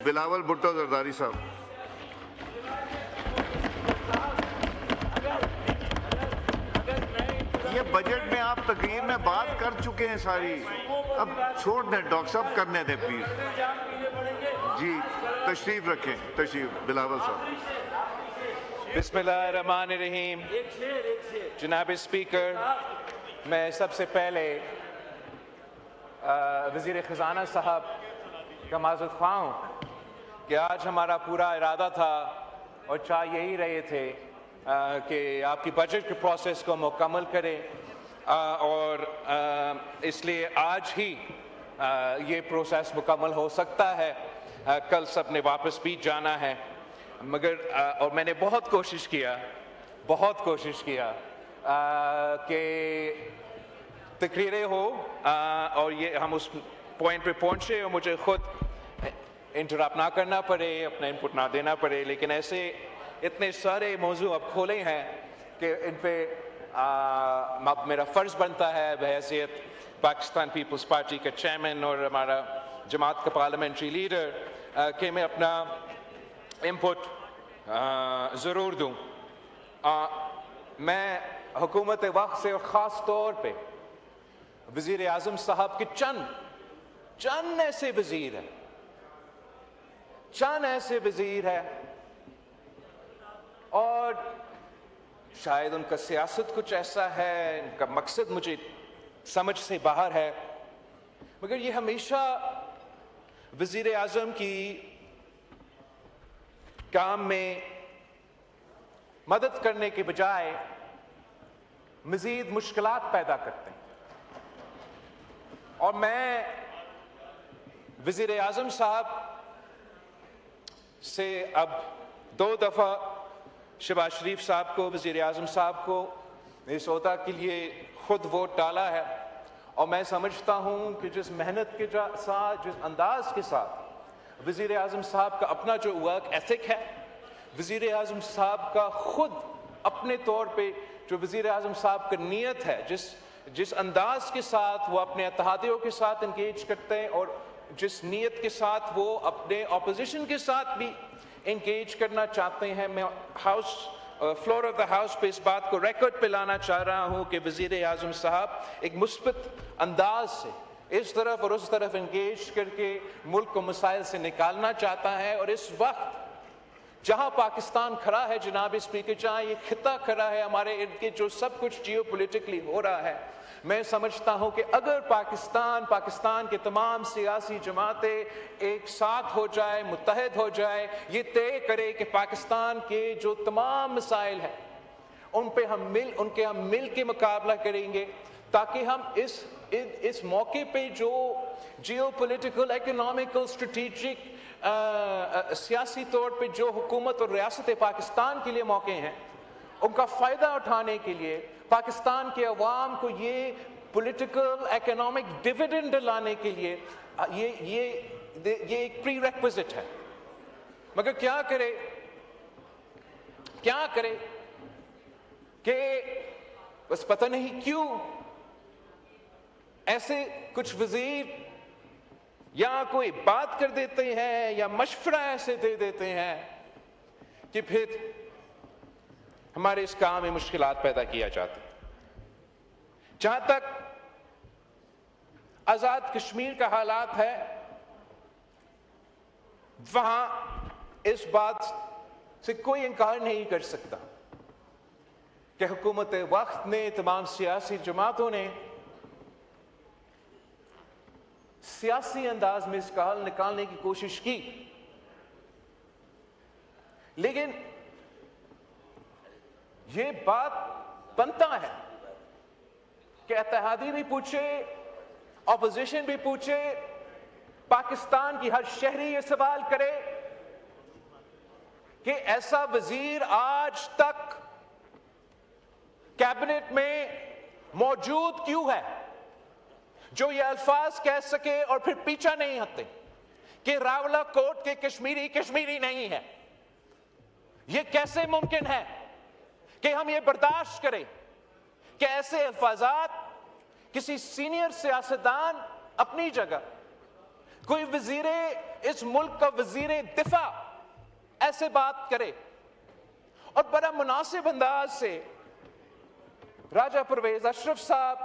बिलावल भुट्टो जरदारी साहब। ये बजट में आप तकरीर में बात कर चुके हैं सारी, अब छोड़ दें डॉक्टर साहब, करने दें प्लीज। जी तशरीफ रखें, तशरीफ बिलावल साहब। बिस्मिल्लाहिर्रहमानिर्रहीम। जनाब स्पीकर, मैं सबसे पहले वज़ीर ख़ज़ाना साहब का माज़रत ख़्वाह हूँ कि आज हमारा पूरा इरादा था और चाह यही रहे थे कि आपकी बजट के प्रोसेस को मुकम्मल करें और इसलिए आज ही ये प्रोसेस मुकम्मल हो सकता है। कल सब ने वापस भी जाना है, मगर और मैंने बहुत कोशिश किया कि तकरीरें हो और ये हम उस पॉइंट पे पहुँचे और मुझे खुद इंटरप्ट ना करना पड़े, अपना इनपुट ना देना पड़े। लेकिन ऐसे इतने सारे मौजू अब खोले हैं कि इन पे अब मेरा फ़र्ज़ बनता है बहैसियत पाकिस्तान पीपल्स पार्टी का चेयरमैन और हमारा जमात का पार्लियामेंट्री लीडर कि मैं अपना इनपुट ज़रूर दूँ। मैं हुकूमत वक्त से और ख़ास तौर पे वज़ीर आज़म साहब के चंद ऐसे वज़ीर हैं और शायद उनका सियासत कुछ ऐसा है, इनका मकसद मुझे समझ से बाहर है, मगर ये हमेशा वज़ीर आज़म की काम में मदद करने के बजाय मज़ीद मुश्किलात पैदा करते हैं। और मैं वज़ीर आज़म साहब से अब 2 दफ़ा शहबाज शरीफ साहब को, वज़ीर आज़म साहब को इस ओहदा के लिए खुद वोट डाला है और मैं समझता हूँ कि जिस मेहनत के साथ, जिस अंदाज के साथ वज़ीर आज़म साहब का अपना जो वर्क एथिक है, वज़ीर आज़म साहब का खुद अपने तौर पे जो वज़ीर आज़म साहब का नीयत है, जिस अंदाज के साथ वो अपने इत्तेहादियों के साथ इंगेज करते हैं और जिस नीयत के साथ वो अपने ऑपोजिशन के साथ भी इंगेज करना चाहते हैं, मैं फ्लोर ऑफ द हाउस पे इस बात को रिकॉर्ड पे लाना चाह रहा हूँ कि वज़ीर आज़म साहब एक मुस्बत अंदाज से इस तरफ और उस तरफ इंगेज करके मुल्क को मसाइल से निकालना चाहता है। और इस वक्त जहाँ पाकिस्तान खड़ा है जनाब स्पीकर, जहाँ ये खिता खड़ा है, हमारे इर्द गिर्द जो सब कुछ जियो पोलिटिकली हो रहा है, मैं समझता हूँ कि अगर पाकिस्तान के तमाम सियासी जमातें एक साथ हो जाए, मुत्तहद हो जाए, ये तय करे कि पाकिस्तान के जो तमाम मसाइल हैं उनके हम मिल के मुकाबला करेंगे, ताकि हम इस मौके पे जो जियो पोलिटिकल, इकोनॉमिकल, स्ट्रेटेजिक सियासी तौर पे जो हुकूमत और रियासत पाकिस्तान के लिए मौके हैं, उनका फ़ायदा उठाने के लिए पाकिस्तान के अवाम को ये पॉलिटिकल इकोनॉमिक डिविडेंड दिलाने के लिए ये एक प्री रेक्विजिट है। मगर क्या करे कि बस पता नहीं क्यों ऐसे कुछ वज़ीर या कोई बात कर देते हैं या मशवरा ऐसे दे देते हैं कि फिर हमारे इस काम में मुश्किलात पैदा किया जाती। जहां तक आजाद कश्मीर का हालात है, वहां इस बात से कोई इनकार नहीं कर सकता कि हुकूमत वक्त ने, तमाम सियासी जमातों ने सियासी अंदाज में इसका हल निकालने की कोशिश की, लेकिन ये बात बनता है कि इत्तेहादी भी पूछे, ऑपोजिशन भी पूछे, पाकिस्तान की हर शहरी ये सवाल करे कि ऐसा वजीर आज तक कैबिनेट में मौजूद क्यों है जो ये अल्फाज कह सके और फिर पीछा नहीं हटते कि रावलाकोट के कश्मीरी नहीं है। ये कैसे मुमकिन है कि हम ये बर्दाश्त करें कि ऐसे अल्फाजात किसी सीनियर सियासतदान अपनी जगह कोई वजीरे इस मुल्क का वजीरे दिफा ऐसे बात करे और बड़ा मुनासिब अंदाज से राजा परवेज अशरफ साहब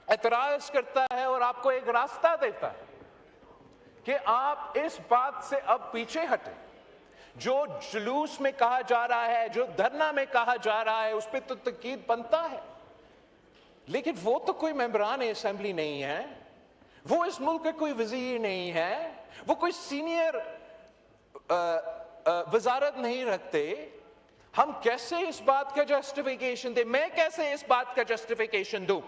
एतराज करता है और आपको एक रास्ता देता है कि आप इस बात से अब पीछे हटें। जो जुलूस में कहा जा रहा है, जो धरना में कहा जा रहा है, उस पर तो तकीद बनता है, लेकिन वो तो कोई मेंबरान असेंबली नहीं है, वो इस मुल्क के कोई वजीर नहीं है, वो कोई सीनियर वजारत नहीं रखते। हम कैसे इस बात का जस्टिफिकेशन दें? मैं कैसे इस बात का जस्टिफिकेशन दूं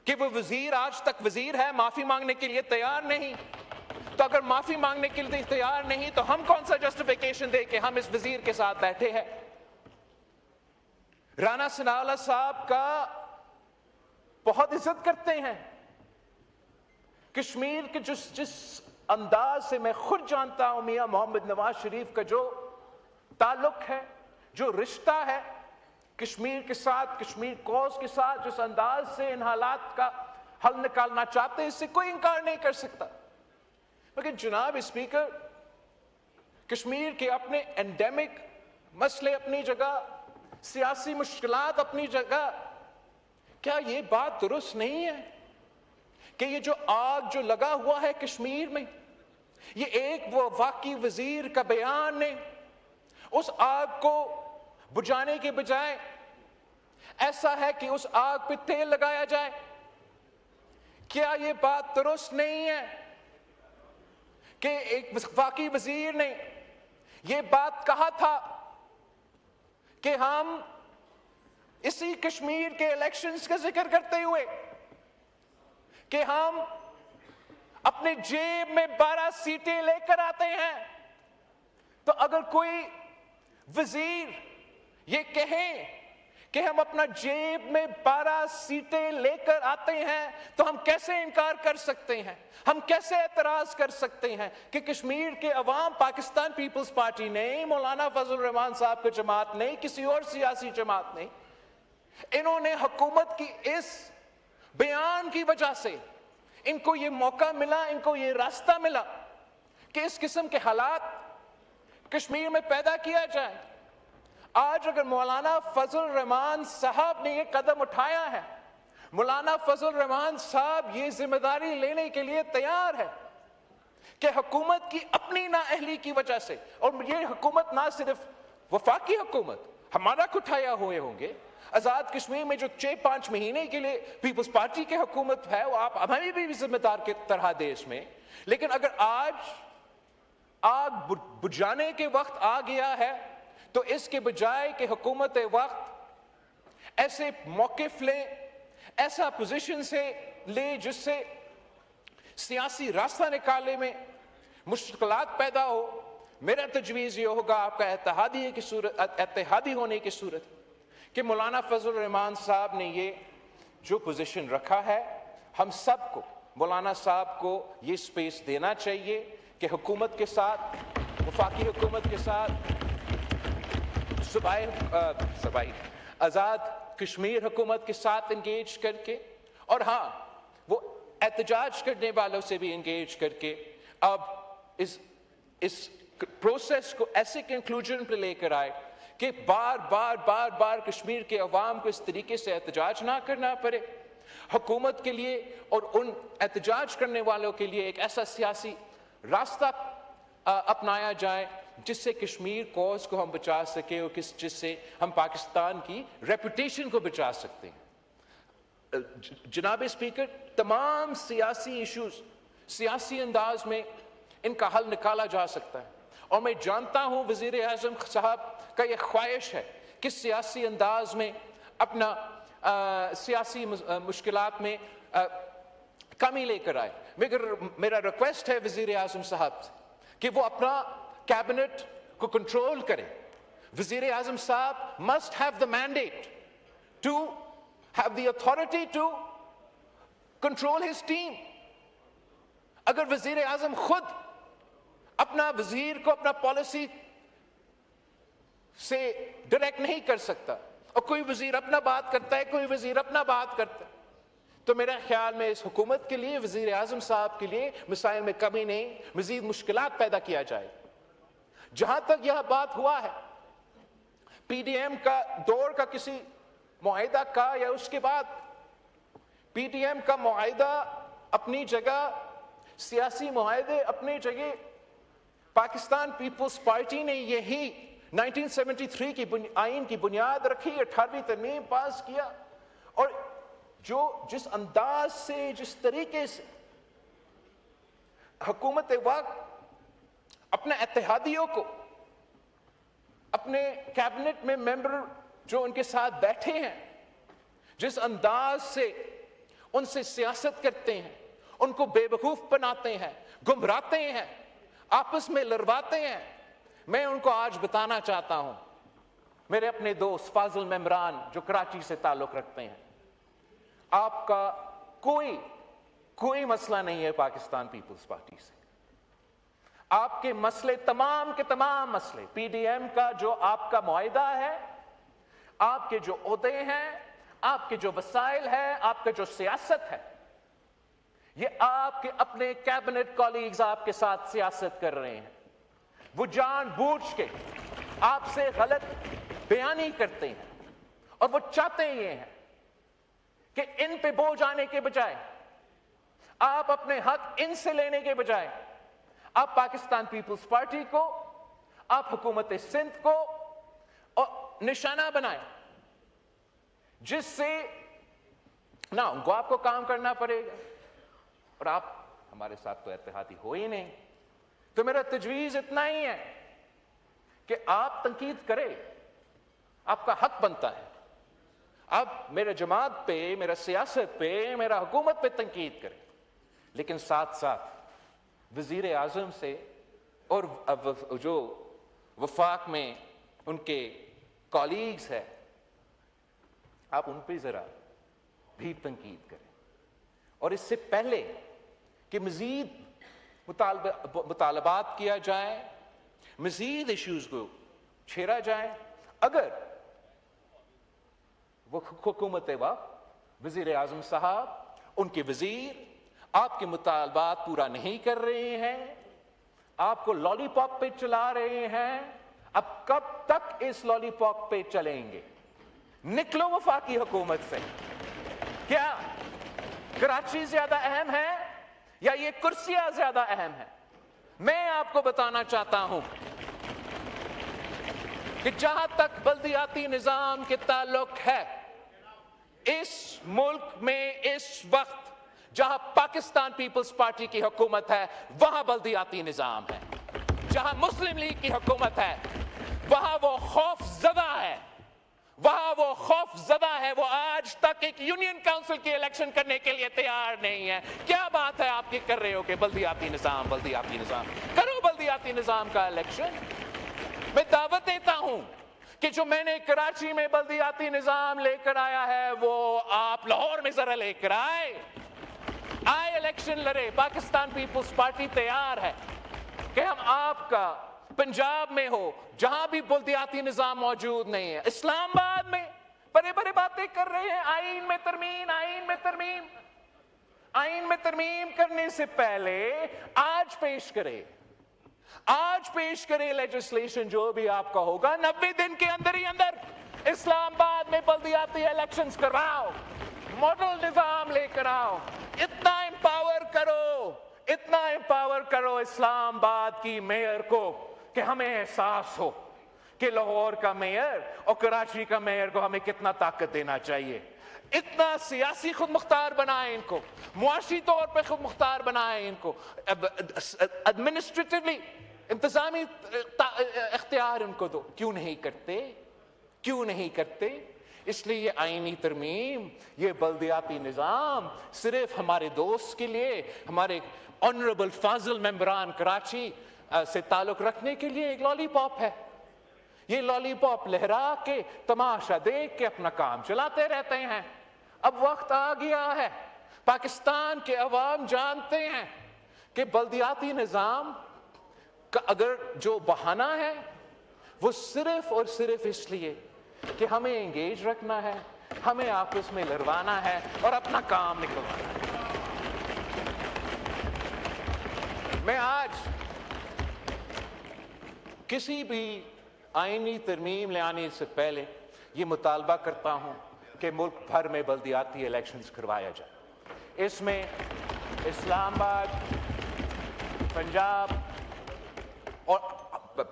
कि वो वजीर आज तक वजीर है, माफी मांगने के लिए तैयार नहीं? तो अगर माफी मांगने के लिए तैयार नहीं तो हम कौन सा जस्टिफिकेशन दें कि हम इस वजीर के साथ बैठे हैं? राणा सनाउल्लाह साहब का बहुत इज्जत करते हैं। कश्मीर के जिस अंदाज से मैं खुद जानता हूं मियां मोहम्मद नवाज शरीफ का जो ताल्लुक है, जो रिश्ता है कश्मीर के साथ, कश्मीर कॉज के साथ, जिस अंदाज से इन हालात का हल निकालना चाहते हैं, इससे कोई इंकार नहीं कर सकता। लेकिन जनाब स्पीकर, कश्मीर के अपने एंडेमिक मसले अपनी जगह, सियासी मुश्किलात अपनी जगह, क्या ये बात दुरुस्त नहीं है कि ये जो आग जो लगा हुआ है कश्मीर में, ये एक वो वाकई वजीर का बयान ने उस आग को बुझाने के बजाय ऐसा है कि उस आग पे तेल लगाया जाए? क्या ये बात दुरुस्त नहीं है कि एक वाकई वजीर ने ये बात कहा था कि हम इसी कश्मीर के इलेक्शंस का जिक्र करते हुए कि हम अपने जेब में 12 सीटें लेकर आते हैं? तो अगर कोई वजीर ये कहे कि हम अपना जेब में 12 सीटें लेकर आते हैं, तो हम कैसे इनकार कर सकते हैं? हम कैसे एतराज कर सकते हैं कि कश्मीर के अवाम, पाकिस्तान पीपल्स पार्टी नहीं, मौलाना फजल रहमान साहब की जमात नहीं, किसी और सियासी जमात नहीं, इन्होंने हुकूमत की इस बयान की वजह से इनको ये मौका मिला, इनको ये रास्ता मिला कि इस किस्म के हालात कश्मीर में पैदा किया जाए। आज अगर मौलाना फजल रहमान साहब ने ये कदम उठाया है, मौलाना फजल रहमान साहब ये जिम्मेदारी लेने के लिए तैयार है कि हुकूमत की अपनी नाअहली की वजह से, और ये हुकूमत ना सिर्फ वफाकी हुकूमत हमारा उठाया हुए होंगे, आजाद कश्मीर में जो 6-5 महीने के लिए पीपल्स पार्टी की हुकूमत है, वो आप हमें भी जिम्मेदार के तरह देश में, लेकिन अगर आज आग बुझाने के वक्त आ गया है तो इसके बजाय कि हुकूमत वक्त ऐसे मौक़िफ़ ले, ऐसा पोजीशन से ले जिससे सियासी रास्ता निकालने में मुश्किलात पैदा हो, मेरा तजवीज़ ये होगा आपका इत्तेहादी होने की सूरत कि मौलाना फजल रहमान साहब ने ये जो पोजीशन रखा है, हम सबको मौलाना साहब को ये स्पेस देना चाहिए कि हुकूमत के साथ, वफाकी हुकूमत के साथ, सूबाई आज़ाद कश्मीर हुकूमत के साथ इंगेज करके, और हाँ, वो एहतजाज करने वालों से भी इंगेज करके अब इस प्रोसेस को ऐसे कंक्लूजन पर लेकर आए कि बार बार कश्मीर के अवाम को इस तरीके से एहतजाज ना करना पड़े। हुकूमत के लिए और उन एहतजाज करने वालों के लिए एक ऐसा सियासी रास्ता अपनाया जाए जिससे कश्मीर कॉज को हम बचा सके और जिससे हम पाकिस्तान की रेपुटेशन को बचा सकते हैं। जनाब स्पीकर, तमाम सियासी इश्यूज सियासी अंदाज में इनका हल निकाला जा सकता है, और मैं जानता हूं वजीर आजम साहब का यह ख्वाहिश है कि सियासी अंदाज में अपना सियासी मुश्किलात में कमी लेकर आए। मेरा रिक्वेस्ट है वजीर आजम साहब से कि वो अपना कैबिनेट को कंट्रोल करें। वजीर आजम साहब must have the mandate to have the authority to control his team. अगर वजीर आजम खुद अपना वजीर को अपना पॉलिसी से डायरेक्ट नहीं कर सकता और कोई वजीर अपना बात करता है, कोई वजीर अपना बात करता है, तो मेरा ख्याल में इस हुकूमत के लिए, वजीर आजम साहब के लिए मिसाइल में कमी नहीं, मजीद मुश्किलात पैदा किया जाए। जहां तक यह बात हुआ है पीडीएम का दौर का किसी मुआहिदा का या उसके बाद, पीडीएम का मुआहिदा अपनी जगह, सियासी मुआहिदे अपनी जगह, पाकिस्तान पीपल्स पार्टी ने यही 1973 की आइन की बुनियाद रखी, 18वीं तरमीम पास किया, और जिस अंदाज से, जिस तरीके से हुकूमत वक्त अपने इत्तेहादियों को, अपने कैबिनेट में मेंबर जो उनके साथ बैठे हैं, जिस अंदाज से उनसे सियासत करते हैं, उनको बेवकूफ बनाते हैं, गुमराते हैं, आपस में लड़वाते हैं, मैं उनको आज बताना चाहता हूं, मेरे अपने दोस्त फाजिल मेमरान जो कराची से ताल्लुक रखते हैं, आपका कोई मसला नहीं है पाकिस्तान पीपल्स पार्टी से। आपके मसले, तमाम के तमाम मसले, पीडीएम का जो आपका मुआहिदा है, आपके जो ओहदे हैं, आपके जो वसाइल है, आपका जो सियासत है, ये आपके अपने कैबिनेट कॉलीग्स आपके साथ सियासत कर रहे हैं। वो जानबूझ के आपसे गलत बयानी करते हैं, और वो चाहते ये हैं कि इन पे बोझ आने के बजाय, आप अपने हक इनसे लेने के बजाय, आप पाकिस्तान पीपल्स पार्टी को, आप हुकूमत सिंध को और निशाना बनाएं, जिससे ना उनको आपको काम करना पड़ेगा, और आप हमारे साथ तो इत्तेहादी हो ही नहीं। तो मेरा तजवीज इतना ही है कि आप तंकीद करें, आपका हक बनता है। आप मेरे जमात पे, मेरा सियासत पे, मेरा हुकूमत पे तंकीद करें, लेकिन साथ साथ वजीर आजम से और जो वफाक में उनके कॉलीग्स है, आप उन पे जरा भी तंकीद करें, और इससे पहले कि मजीद मुतालबात किया जाए, मजीद इश्यूज को छेड़ा जाए, अगर वो हुकूमत वक्त, वजीर आजम साहब, उनके वजीर आपके मुतालबात पूरा नहीं कर रहे हैं, आपको लॉलीपॉप पे चला रहे हैं, अब कब तक इस लॉलीपॉप पे चलेंगे? निकलो वफाकी हुकूमत से। क्या कराची ज्यादा अहम है या ये कुर्सियां ज्यादा अहम है? मैं आपको बताना चाहता हूं कि जहां तक बल्दियाती निजाम के ताल्लुक है, इस मुल्क में इस वक्त जहां पाकिस्तान पीपल्स पार्टी की हुकूमत है, वहां बल्दियाती निजाम है। जहां मुस्लिम लीग की हुकूमत है, वहां वो खौफ ज़दा है, वहां वो खौफ ज़दा है। वो आज तक एक यूनियन काउंसिल की इलेक्शन करने के लिए तैयार नहीं है। क्या बात है आप ये कर रहे हो कि बल्दियाती निजाम, बल्दियाती निजाम करो, बल्दियाती निजाम का इलेक्शन। मैं दावत देता हूं कि जो मैंने कराची में बल्दियाती निजाम लेकर आया है, वो आप लाहौर में जरा लेकर आए इलेक्शन लड़े। पाकिस्तान पीपल्स पार्टी तैयार है कि हम आपका पंजाब में हो, जहां भी बल्दियाती निजाम मौजूद नहीं है, इस्लामाबाद में बड़े बड़े बातें कर रहे हैं, आईन में तरमीम, आईन में तरमीम। आईन में तरमीम करने से पहले आज पेश करे लेजिस्लेशन, जो भी आपका होगा, 90 दिन के अंदर ही अंदर इस्लामाबाद में बल्दियाती इलेक्शंस करवाओ, मॉडल निजाम लेकर आओ। इतना एम्पावर करो इस्लामाबाद की मेयर को कि हमें एहसास हो कि लाहौर का मेयर और कराची का मेयर को हमें कितना ताकत देना चाहिए। इतना सियासी खुद मुख्तार बनाए इनको, मुआशी तौर पे खुद मुख्तार बनाए इनको, एडमिनिस्ट्रेटिवली इंतजामी इख्तियार इनको दो। क्यों नहीं करते? इसलिए ये आईनी तरमीम, ये बल्दियाती निज़ाम सिर्फ हमारे दोस्त के लिए, हमारे ऑनरेबल फाजिल मेंबरान कराची से ताल्लुक रखने के लिए एक लॉलीपॉप है। ये लॉलीपॉप लहरा के, तमाशा देख के अपना काम चलाते रहते हैं। अब वक्त आ गया है, पाकिस्तान के अवाम जानते हैं कि बल्दियाती निज़ाम का अगर जो बहाना है वो सिर्फ और सिर्फ इसलिए कि हमें एंगेज रखना है, हमें आपस में लड़वाना है और अपना काम निकलवाना है। मैं आज किसी भी आईनी तरमीम ले आने से पहले ये मुतालबा करता हूं कि मुल्क भर में बल्दियाती इलेक्शंस करवाया जाए। इसमें इस्लामाबाद, पंजाब और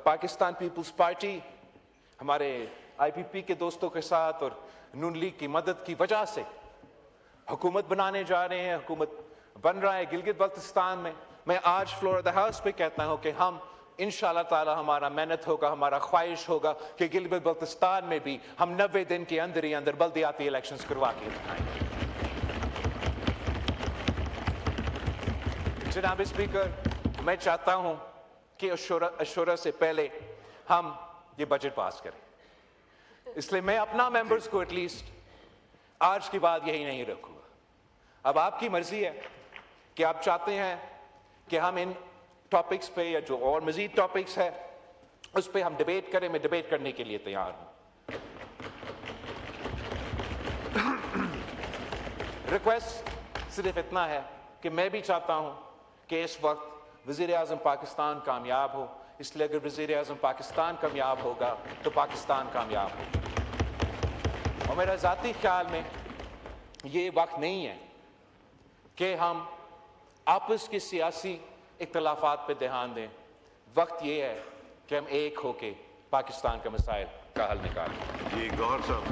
पाकिस्तान पीपल्स पार्टी हमारे IPP के दोस्तों के साथ और नून लीग की मदद की वजह से हुकूमत बनाने जा रहे हैं। हुकूमत बन रहा है गिलगित बल्तिस्तान में। मैं आज फ्लोर ऑफ द हाउस पे कहता हूं कि हम इंशाअल्लाह ताला हमारा मेहनत होगा, हमारा ख्वाहिश होगा कि गिलगित बल्तिस्तान में भी हम 90 दिन के अंदर ही अंदर बल्दियाती इलेक्शंस करवा के दिखाएंगे। जनाब स्पीकर, मैं चाहता हूं कि अशुरा से पहले हम ये बजट पास करें, इसलिए मैं अपना मेंबर्स को एटलीस्ट आज के बाद यही नहीं रखूंगा। अब आपकी मर्जी है कि आप चाहते हैं कि हम इन टॉपिक्स पे या जो और मजीद टॉपिक्स है उस पे हम डिबेट करें। मैं डिबेट करने के लिए तैयार हूं। रिक्वेस्ट सिर्फ इतना है कि मैं भी चाहता हूं कि इस वक्त वजीर आजम पाकिस्तान कामयाब हो, इसलिए अगर वजीर आजम पाकिस्तान कामयाब होगा तो पाकिस्तान कामयाब होगा। और मेरा ज़ाती ख्याल में ये वक्त नहीं है कि हम आपस के सियासी इख्तलाफात पे ध्यान दें। वक्त ये है कि हम एक होके पाकिस्तान के मसाइल का हल निकालें। जी गौहर साहब।